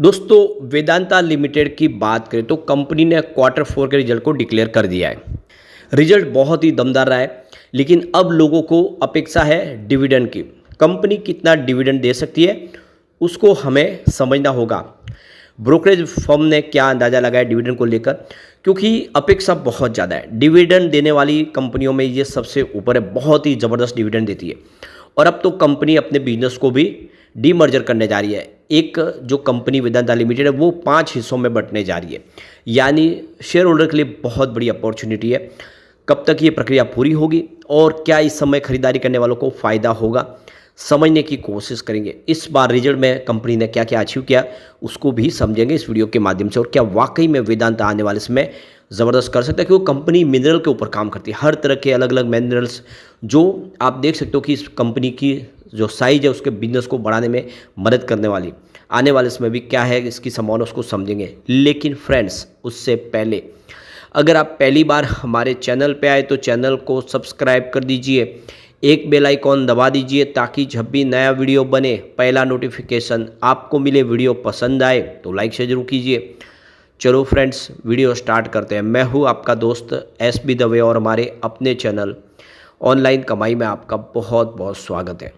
दोस्तों वेदांता लिमिटेड की बात करें तो कंपनी ने क्वार्टर फोर के रिजल्ट को डिक्लेयर कर दिया है। रिजल्ट बहुत ही दमदार रहा है, लेकिन अब लोगों को अपेक्षा है डिविडेंड की। कंपनी कितना डिविडेंड दे सकती है उसको हमें समझना होगा। ब्रोकरेज फर्म ने क्या अंदाज़ा लगाया डिविडेंड को लेकर, क्योंकि अपेक्षा बहुत ज़्यादा है। डिविडेंड देने वाली कंपनियों में ये सबसे ऊपर है, बहुत ही ज़बरदस्त डिविडेंड देती है। और अब तो कंपनी अपने बिजनेस को भी डीमर्जर करने जा रही है। एक जो कंपनी वेदांता लिमिटेड है वो 5 हिस्सों में बंटने जा रही है, यानी शेयर होल्डर के लिए बहुत बड़ी अपॉर्चुनिटी है। कब तक ये प्रक्रिया पूरी होगी और क्या इस समय खरीदारी करने वालों को फ़ायदा होगा, समझने की कोशिश करेंगे। इस बार रिजल्ट में कंपनी ने क्या क्या अचीव किया उसको भी समझेंगे इस वीडियो के माध्यम से। और क्या वाकई में वेदांता आने वाले समय ज़बरदस्त कर सकता है, क्योंकि कंपनी मिनरल के ऊपर काम करती है। हर तरह के अलग अलग मिनरल्स जो आप देख सकते हो कि इस कंपनी की जो साइज है उसके बिजनेस को बढ़ाने में मदद करने वाली आने वाले समय भी क्या है इसकी संभावना, उसको समझेंगे। लेकिन फ्रेंड्स, उससे पहले अगर आप पहली बार हमारे चैनल पे आए तो चैनल को सब्सक्राइब कर दीजिए, एक बेल आइकॉन दबा दीजिए ताकि जब भी नया वीडियो बने पहला नोटिफिकेशन आपको मिले। वीडियो पसंद आए तो लाइक से जरूर कीजिए। चलो फ्रेंड्स, वीडियो स्टार्ट करते हैं। मैं हूँ आपका दोस्त SB दवे और हमारे अपने चैनल ऑनलाइन कमाई में आपका बहुत बहुत स्वागत है।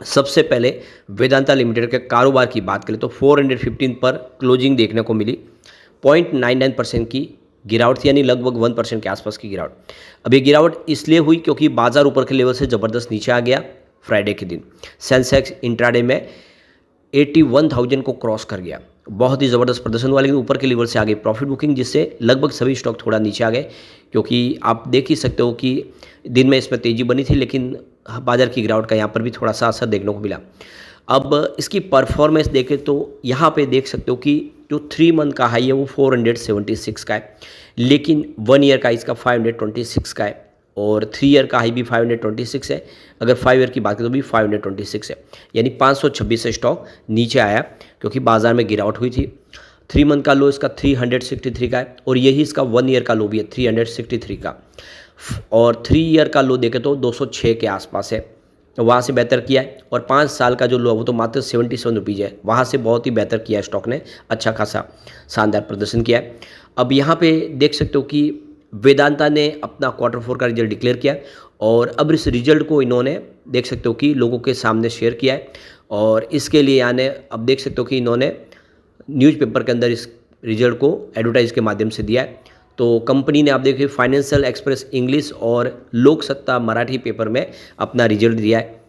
सबसे पहले वेदांता लिमिटेड के कारोबार की बात करें तो 415 पर क्लोजिंग देखने को मिली। 0.99% की गिरावट थी, यानी लगभग 1% के आसपास की गिरावट। अब ये गिरावट इसलिए हुई क्योंकि बाजार ऊपर के लेवल से ज़बरदस्त नीचे आ गया। फ्राइडे के दिन सेंसेक्स इंट्राडे में 81,000 को क्रॉस कर गया। बहुत ही ज़बरदस्त प्रदर्शन हुआ, लेकिन ऊपर के लेवल से आ गई प्रॉफिट बुकिंग, जिससे लगभग सभी स्टॉक थोड़ा नीचे आ गए। क्योंकि आप देख ही सकते हो कि दिन में इसमें तेज़ी बनी थी, लेकिन बाजार की गिरावट का यहाँ पर भी थोड़ा सा असर देखने को मिला। अब इसकी परफॉर्मेंस देखें तो यहाँ पे देख सकते हो कि जो 3 मंथ का हाई है वो 476 का है, लेकिन 1 ईयर का इसका 526 का है, और 3 ईयर का हाई भी 526 है। अगर 5 ईयर की बात करें तो भी 526 है, यानी 526 से स्टॉक नीचे आया क्योंकि बाजार में गिरावट हुई थी। 3 मंथ का लो इसका 363 का है, और यही इसका 1 ईयर का लो भी है 363 का। और 3 ईयर का लो देखें तो 206 के आसपास है, वहाँ से बेहतर किया है। और 5 साल का जो लो है वो तो मात्र 77 रुपीज़ है, वहाँ से बहुत ही बेहतर किया है स्टॉक ने, अच्छा खासा शानदार प्रदर्शन किया है। अब यहाँ पे देख सकते हो कि वेदांता ने अपना क्वार्टर 4 का रिजल्ट डिक्लेयर किया, और अब इस रिजल्ट को इन्होंने देख सकते हो कि लोगों के सामने शेयर किया है। और इसके लिए यानी अब देख सकते हो कि इन्होंने न्यूज़पेपर के अंदर इस रिजल्ट को एडवर्टाइज के माध्यम से दिया है। तो कंपनी ने आप देखिए फाइनेंशियल एक्सप्रेस इंग्लिश और लोक सत्ता मराठी पेपर में अपना रिजल्ट दिया है।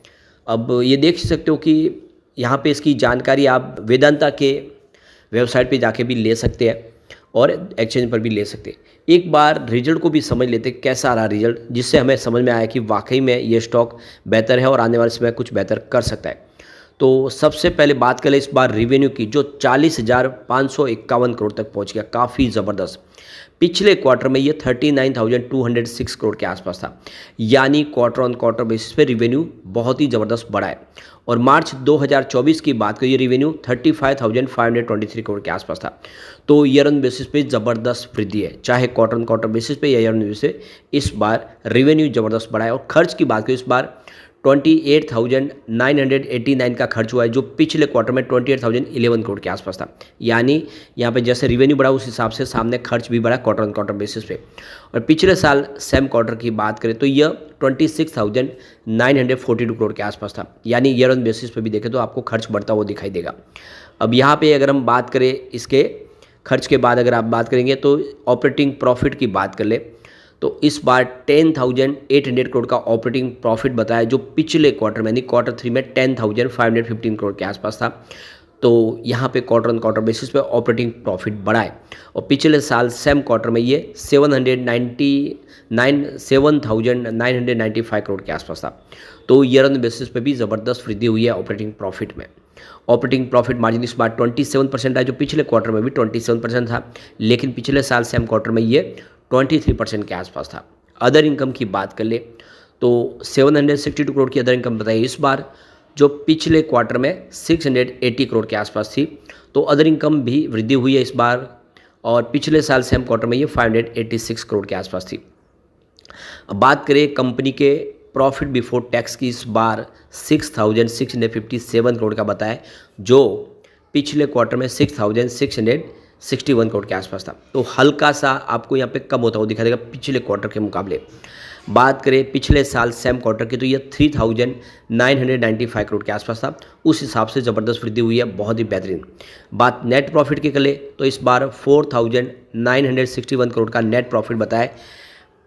अब ये देख सकते हो कि यहाँ पे इसकी जानकारी आप वेदांता के वेबसाइट पे जाके भी ले सकते हैं और एक्सचेंज पर भी ले सकते हैं। एक बार रिजल्ट को भी समझ लेते हैं कैसा रहा रिजल्ट, जिससे हमें समझ में आया कि वाकई में ये स्टॉक बेहतर है और आने वाले समय कुछ बेहतर कर सकता है। तो सबसे पहले बात करें इस बार रिवेन्यू की, जो 40,551 करोड़ तक पहुंच गया, काफ़ी ज़बरदस्त। पिछले क्वार्टर में ये 39,206 करोड़ के आसपास था, यानी क्वार्टर ऑन क्वार्टर बेसिस पे रिवेन्यू बहुत ही ज़बरदस्त बढ़ा है। और मार्च 2024 की बात करें, ये रिवेन्यू 35,523 करोड़ के आसपास था। तो ईयर ऑन बेसिस पे ज़बरदस्त वृद्धि है, चाहे क्वार्टर ऑन क्वार्टर बेसिस पे या ईयर ऑन बेसिस पे इस बार रिवेन्यू ज़बरदस्त बढ़ा है। और खर्च की बात करें, इस बार 28,989 का खर्च हुआ है, जो पिछले क्वार्टर में 28,011 करोड़ के आसपास था। यानी यहाँ पे जैसे रिवेन्यू बढ़ा उस हिसाब से सामने खर्च भी बढ़ा क्वार्टर ऑन क्वार्टर बेसिस पे। और पिछले साल सेम क्वार्टर की बात करें तो यह 26,942 करोड़ के आसपास था, यानी ईयर ऑन बेसिस पे भी देखें तो आपको खर्च बढ़ता हुआ दिखाई देगा। अब यहाँ पे अगर हम बात करें इसके खर्च के बाद, अगर आप बात करेंगे तो ऑपरेटिंग प्रॉफिट की बात कर ले तो इस बार 10,800 करोड़ का ऑपरेटिंग प्रॉफिट बताया, जो पिछले क्वार्टर में यानी क्वार्टर 3 में 10,515 करोड़ के आसपास था। तो यहाँ पे क्वार्टर ऑन क्वार्टर बेसिस पे ऑपरेटिंग प्रॉफिट बढ़ा है। और पिछले साल सेम क्वार्टर में ये 7,995 करोड़ के आसपास था। तो ईयर ऑन बेसिस पे भी ज़बरदस्त वृद्धि हुई है ऑपरेटिंग प्रॉफिट में। ऑपरेटिंग प्रॉफिट मार्जिन इस बार 27% है, जो पिछले क्वार्टर में भी 27% था, लेकिन पिछले साल सेम क्वार्टर में ये 23% के आसपास था। अदर इनकम की बात कर ले तो 762 करोड़ की अदर इनकम बताई इस बार, जो पिछले क्वार्टर में 680 करोड़ के आसपास थी। तो अदर इनकम भी वृद्धि हुई है इस बार, और पिछले साल सेम क्वार्टर में ये 586 करोड़ के आसपास थी। अब बात करें कंपनी के प्रॉफिट बिफोर टैक्स की, इस बार 6,657 करोड़ का बताया, जो पिछले क्वार्टर में 6,661 करोड़ के आसपास था। तो हल्का सा आपको यहाँ पे कम होता हुआ दिखाई देगा पिछले क्वार्टर के मुकाबले। बात करें पिछले साल सेम क्वार्टर की तो ये 3,995 करोड़ के आसपास था। उस हिसाब से ज़बरदस्त वृद्धि हुई है, बहुत ही बेहतरीन। बात नेट प्रॉफिट की करें तो इस बार 4,961 करोड़ का नेट प्रॉफिट बताया।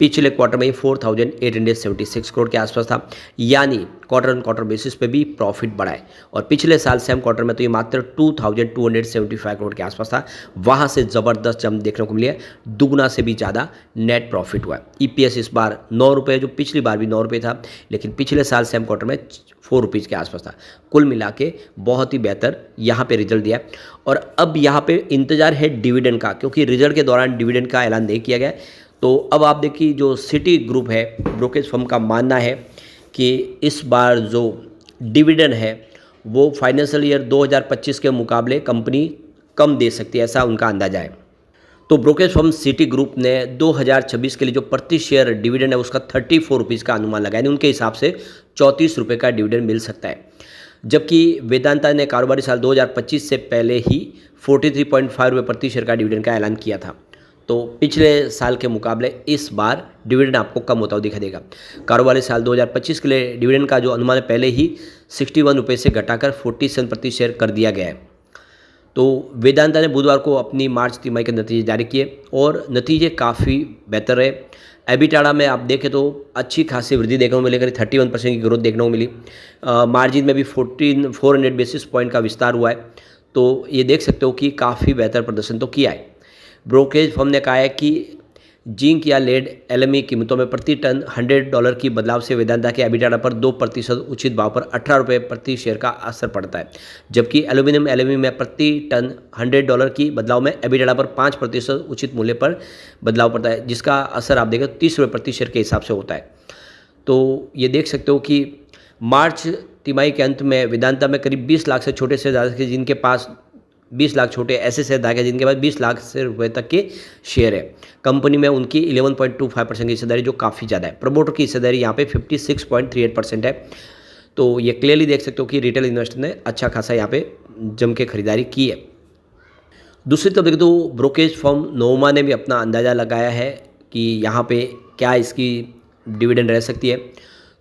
पिछले क्वार्टर में 4,876 करोड़ के आसपास था, यानी क्वार्टर ऑन क्वार्टर बेसिस पे भी प्रॉफिट बढ़ा है। और पिछले साल सेम क्वार्टर में तो ये मात्र 2,275 करोड़ के आसपास था। वहाँ से ज़बरदस्त जंप देखने को मिली है, दुगना से भी ज़्यादा नेट प्रॉफिट हुआ है। ईपीएस इस बार 9 रुपये, जो पिछली बार भी 9 रुपये था, लेकिन पिछले साल सेम क्वार्टर में 4 रुपीज़ के आसपास था। कुल मिला के बहुत ही बेहतर यहाँ पे रिजल्ट दिया है। और अब यहाँ पे इंतजार है डिविडेंड का, क्योंकि रिजल्ट के दौरान डिविडेंड का ऐलान नहीं किया गया। तो अब आप देखिए, जो सिटी ग्रुप है ब्रोकेज फर्म का मानना है कि इस बार जो डिविडेंड है वो फाइनेंशियल ईयर 2025 के मुकाबले कंपनी कम दे सकती है, ऐसा उनका अंदाजा है। तो ब्रोकेज फर्म सिटी ग्रुप ने 2026 के लिए जो प्रति शेयर डिविडेंड है उसका 34 रुपीज़ का अनुमान लगाया, यानी उनके हिसाब से 34 रुपये का डिविडेंड मिल सकता है। जबकि वेदांता ने कारोबारी साल 2025 से पहले ही 43.5 रुपये प्रति शेयर का डिविडेंड का ऐलान किया था। तो पिछले साल के मुकाबले इस बार डिविडेंड आपको कम होता हुआ दिखाई देगा। कारोबारी साल 2025 के लिए डिविडेंड का जो अनुमान है पहले ही 61 रुपये से घटाकर 47 प्रति शेयर कर दिया गया है। तो वेदांता ने बुधवार को अपनी मार्च तिमाही के नतीजे जारी किए और नतीजे काफ़ी बेहतर रहे। एबिटाडा में आप देखें तो अच्छी खासी वृद्धि देखने को मिली, करीब 31% की ग्रोथ देखने को मिली। मार्जिन में भी 400 बेसिस पॉइंट का विस्तार हुआ है। तो ये देख सकते हो कि काफ़ी बेहतर प्रदर्शन तो किया है। ब्रोकेज फर्म ने कहा है कि जिंक या लेड एलएमई कीमतों में प्रति टन $100 की बदलाव से वेदांता के एबिटाडा पर 2% उचित भाव पर 18 रुपये प्रति शेयर का असर पड़ता है। जबकि एल्यूमिनियम एलएमई में प्रति टन $100 की बदलाव में एबिटाडा पर 5% उचित मूल्य पर बदलाव पड़ता है, जिसका असर आप देखें 30 रुपये प्रति शेयर के हिसाब से होता है। तो ये देख सकते हो कि मार्च तिमाही के अंत में वेदांता में करीब 20 लाख से छोटे शेयरधारक के जिनके पास 20 लाख छोटे ऐसे शेयरधारक हैं जिनके पास 20 लाख से रुपये तक के शेयर है। कंपनी में उनकी 11.25% की हिस्सेदारी, जो काफ़ी ज़्यादा है। प्रमोटर की हिस्सेदारी यहाँ पे 56.38% है। तो ये क्लियरली देख सकते हो कि रिटेल इन्वेस्टर ने अच्छा खासा यहाँ पे जम के खरीदारी की है। दूसरी तरफ देखें तो ब्रोकेज फर्म नोमा ने भी अपना अंदाज़ा लगाया है कि यहाँ पे क्या इसकी डिविडेंड रह सकती है।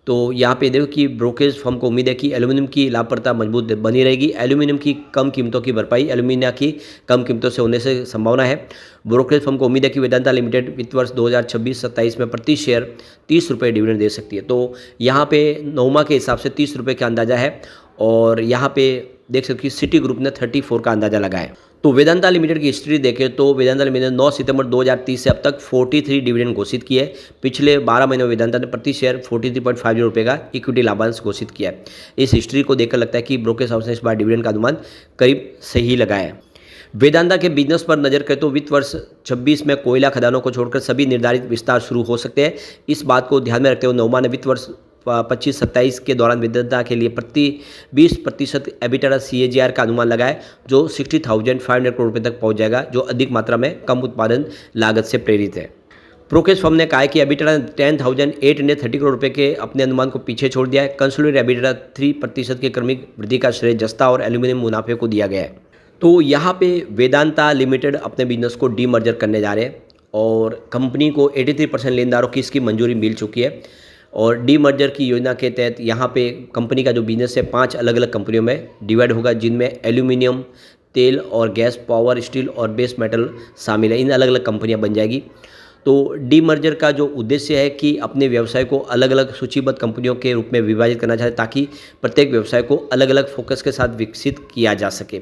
तो यहाँ पे देखो कि ब्रोकेज फर्म को उम्मीद है कि एल्यूमिनियम की लाभप्रदता मजबूत बनी रहेगी। एल्यूमिनियम की कम कीमतों की भरपाई एल्यूमिनिया की कम कीमतों से होने से संभावना है। ब्रोकेज फर्म को उम्मीद है कि वेदांता लिमिटेड वित्त वर्ष 2026-27 में प्रति शेयर 30 रुपये डिविडेंड दे सकती है। तो यहाँ पे नोमा के हिसाब से 30 रुपये का अंदाज़ा है और यहाँ पे देख सकते कि सिटी ग्रुप ने 34 का अंदाज़ा लगाया है। तो वेदांता लिमिटेड की हिस्ट्री देखें तो वेदांता लिमिटेड 9 सितंबर 2030 से अब तक 43 डिविडेंड घोषित किए है। पिछले 12 महीनों में वेदांता ने प्रति शेयर 43.50 रुपये का इक्विटी लाभांश घोषित किया है। इस हिस्ट्री को देखकर लगता है कि ब्रोकेज हाउस ने इस बार डिविडेंड का अनुमान करीब सही लगाया है। वेदांता के बिजनेस पर नजर करें तो वित्त वर्ष 26 में कोयला खदानों को छोड़कर सभी निर्धारित विस्तार शुरू हो सकते हैं। इस बात को ध्यान में रखते हुए नोमा ने वित्त वर्ष 25-27 के दौरान वेदांता के लिए प्रति 20% एबिटाडा CAGR का अनुमान लगाया, जो 60,500 करोड़ रुपये तक पहुंच जाएगा, जो अधिक मात्रा में कम उत्पादन लागत से प्रेरित है। ब्रोकेज फर्म ने कहा है कि एबिटाडा 10,830 करोड़ रुपये के अपने अनुमान को पीछे छोड़ दिया है। कंसोलिडेटेड एबिटाडा 3% की क्रमिक वृद्धि का श्रेय जस्ता और एल्यूमिनियम मुनाफे को दिया गया है। तो यहाँ पे वेदांता लिमिटेड अपने बिजनेस को डीमर्जर करने जा रहे हैं और कंपनी को 83% लेनदारों की इसकी मंजूरी मिल चुकी है। और डीमर्जर की योजना के तहत यहाँ पे कंपनी का जो बिजनेस है 5 अलग अलग कंपनियों में डिवाइड होगा, जिनमें एल्यूमिनियम, तेल और गैस, पावर, स्टील और बेस मेटल शामिल है। इन अलग अलग कंपनियाँ बन जाएगी। तो डीमर्जर का जो उद्देश्य है कि अपने व्यवसाय को अलग अलग सूचीबद्ध कंपनियों के रूप में विभाजित करना चाहते, ताकि प्रत्येक व्यवसाय को अलग अलग फोकस के साथ विकसित किया जा सके।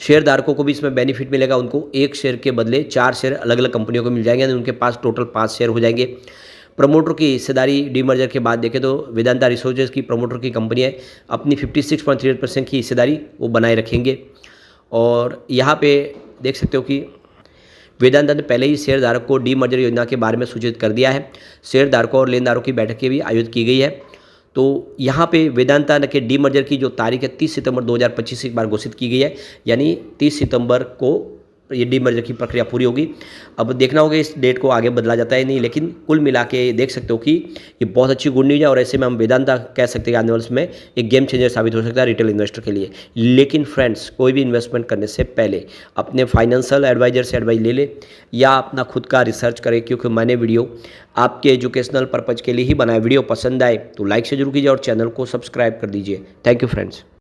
शेयरधारकों को भी इसमें बेनिफिट मिलेगा। उनको एक शेयर के बदले 4 शेयर अलग अलग कंपनियों को मिल जाएंगे, यानी उनके पास टोटल 5 शेयर हो जाएंगे। प्रमोटर की हिस्सेदारी डीमर्जर के बाद देखें तो वेदांता रिसोर्सेज की प्रमोटर की कंपनी है, अपनी 56.38% की हिस्सेदारी वो बनाए रखेंगे। और यहाँ पे देख सकते हो कि वेदांता ने पहले ही शेयरधारक को डीमर्जर योजना के बारे में सूचित कर दिया है। शेयरधारकों और लेनदारों की बैठकें भी आयोजित की गई है। तो यहाँ पे वेदांता के डीमर्जर की जो तारीख है 30 सितंबर 2025 एक बार घोषित की गई है, यानी 30 सितंबर को ये डीमर्जर की प्रक्रिया पूरी होगी। अब देखना होगा इस डेट को आगे बदला जाता है नहीं, लेकिन कुल मिला के देख सकते हो कि ये बहुत अच्छी गुड न्यूज़ है और ऐसे में हम वेदांता कह सकते हैं कि आने वाले समय एक गेम चेंजर साबित हो सकता है रिटेल इन्वेस्टर के लिए। लेकिन फ्रेंड्स, कोई भी इन्वेस्टमेंट करने से पहले अपने फाइनेंशियल एडवाइजर से एडवाइस ले ले या अपना खुद का रिसर्च करें, क्योंकि मैंने वीडियो आपके एजुकेशनल पर्पज़ के लिए ही बनाया। वीडियो पसंद आए तो लाइक से जरूर कीजिए और चैनल को सब्सक्राइब कर दीजिए। Thank you friends.